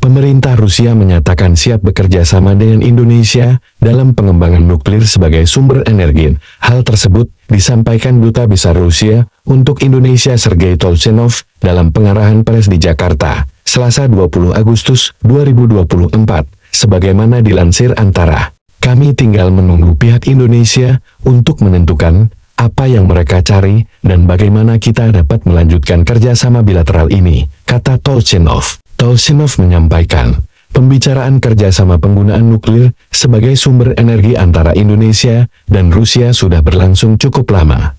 Pemerintah Rusia menyatakan siap bekerja sama dengan Indonesia dalam pengembangan nuklir sebagai sumber energi. Hal tersebut disampaikan Duta Besar Rusia untuk Indonesia Sergei Tolchenov dalam pengarahan pers di Jakarta, Selasa 20 Agustus 2024, sebagaimana dilansir Antara. Kami tinggal menunggu pihak Indonesia untuk menentukan apa yang mereka cari dan bagaimana kita dapat melanjutkan kerjasama bilateral ini, kata Tolchenov. Tolchenov menyampaikan, pembicaraan kerjasama penggunaan nuklir sebagai sumber energi antara Indonesia dan Rusia sudah berlangsung cukup lama.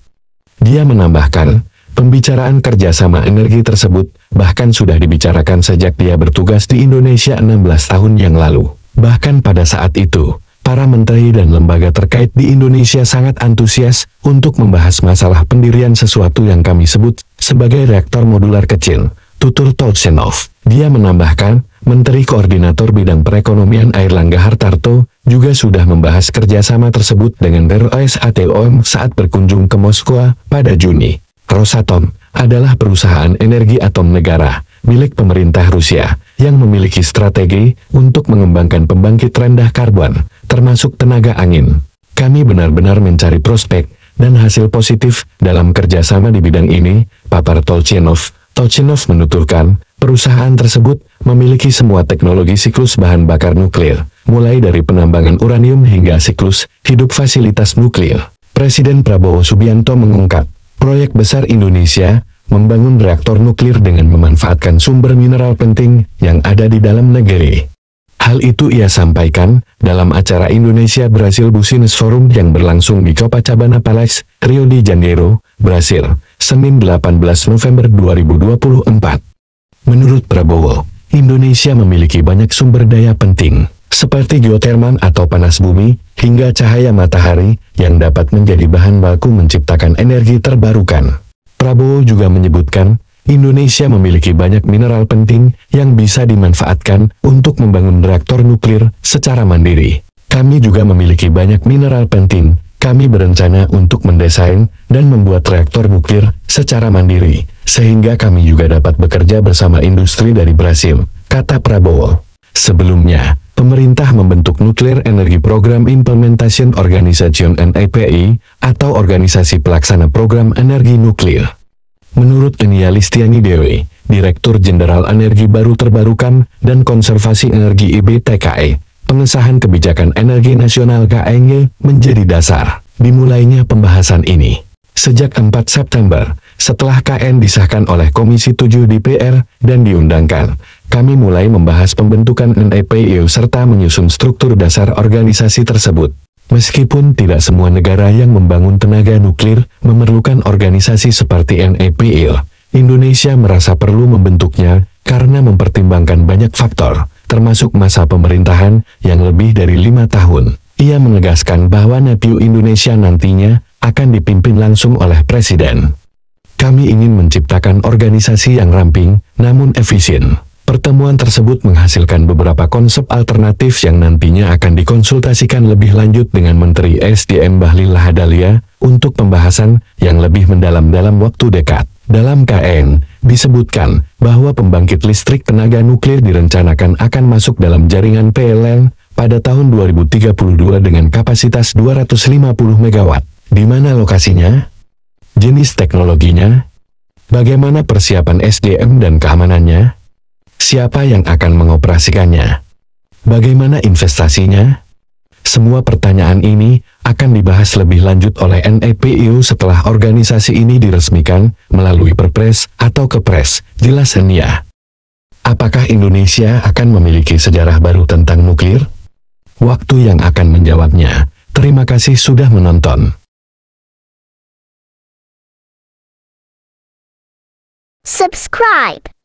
Dia menambahkan, pembicaraan kerjasama energi tersebut bahkan sudah dibicarakan sejak dia bertugas di Indonesia 16 tahun yang lalu. Bahkan pada saat itu, para menteri dan lembaga terkait di Indonesia sangat antusias untuk membahas masalah pendirian sesuatu yang kami sebut sebagai reaktor modular kecil, tutur Tolchenov. Dia menambahkan, Menteri Koordinator Bidang Perekonomian Airlangga Hartarto juga sudah membahas kerjasama tersebut dengan Rosatom saat berkunjung ke Moskwa pada Juni. Rosatom adalah perusahaan energi atom negara milik pemerintah Rusia yang memiliki strategi untuk mengembangkan pembangkit rendah karbon, termasuk tenaga angin. Kami benar-benar mencari prospek dan hasil positif dalam kerjasama di bidang ini, papar Tolchenov. Tolchenov menuturkan, perusahaan tersebut memiliki semua teknologi siklus bahan bakar nuklir, mulai dari penambangan uranium hingga siklus hidup fasilitas nuklir. Presiden Prabowo Subianto mengungkap, proyek besar Indonesia membangun reaktor nuklir dengan memanfaatkan sumber mineral penting yang ada di dalam negeri. Hal itu ia sampaikan dalam acara Indonesia Brazil Business Forum yang berlangsung di Copacabana Palace, Rio de Janeiro, Brasil, Senin 18 November 2024. Menurut Prabowo, Indonesia memiliki banyak sumber daya penting, seperti geotermal atau panas bumi, hingga cahaya matahari, yang dapat menjadi bahan baku menciptakan energi terbarukan. Prabowo juga menyebutkan, Indonesia memiliki banyak mineral penting yang bisa dimanfaatkan untuk membangun reaktor nuklir secara mandiri. Kami juga memiliki banyak mineral penting. Kami berencana untuk mendesain dan membuat reaktor nuklir secara mandiri, sehingga kami juga dapat bekerja bersama industri dari Brasil, kata Prabowo. Sebelumnya, pemerintah membentuk Nuclear Energy Program Implementation Organization (NEPI) atau Organisasi Pelaksana Program Energi Nuklir. Menurut Enia Listiani Dewi, Direktur Jenderal Energi Baru Terbarukan dan Konservasi Energi IBTKE, pengesahan kebijakan energi nasional KNY menjadi dasar dimulainya pembahasan ini. Sejak 4 September, setelah KN disahkan oleh Komisi 7 DPR dan diundangkan, kami mulai membahas pembentukan NEPI serta menyusun struktur dasar organisasi tersebut. Meskipun tidak semua negara yang membangun tenaga nuklir memerlukan organisasi seperti NEPI, Indonesia merasa perlu membentuknya karena mempertimbangkan banyak faktor, termasuk masa pemerintahan yang lebih dari 5 tahun. Ia menegaskan bahwa NEPI Indonesia nantinya akan dipimpin langsung oleh Presiden. Kami ingin menciptakan organisasi yang ramping, namun efisien. Pertemuan tersebut menghasilkan beberapa konsep alternatif yang nantinya akan dikonsultasikan lebih lanjut dengan Menteri SDM Bahlil Lahadalia untuk pembahasan yang lebih mendalam dalam waktu dekat. Dalam KN, disebutkan bahwa pembangkit listrik tenaga nuklir direncanakan akan masuk dalam jaringan PLN pada tahun 2032 dengan kapasitas 250 MW. Di mana lokasinya? Jenis teknologinya? Bagaimana persiapan SDM dan keamanannya? Siapa yang akan mengoperasikannya? Bagaimana investasinya? Semua pertanyaan ini akan dibahas lebih lanjut oleh NEPI setelah organisasi ini diresmikan melalui Perpres atau Kepres, jelas Enia. Apakah Indonesia akan memiliki sejarah baru tentang nuklir? Waktu yang akan menjawabnya. Terima kasih sudah menonton. Subscribe.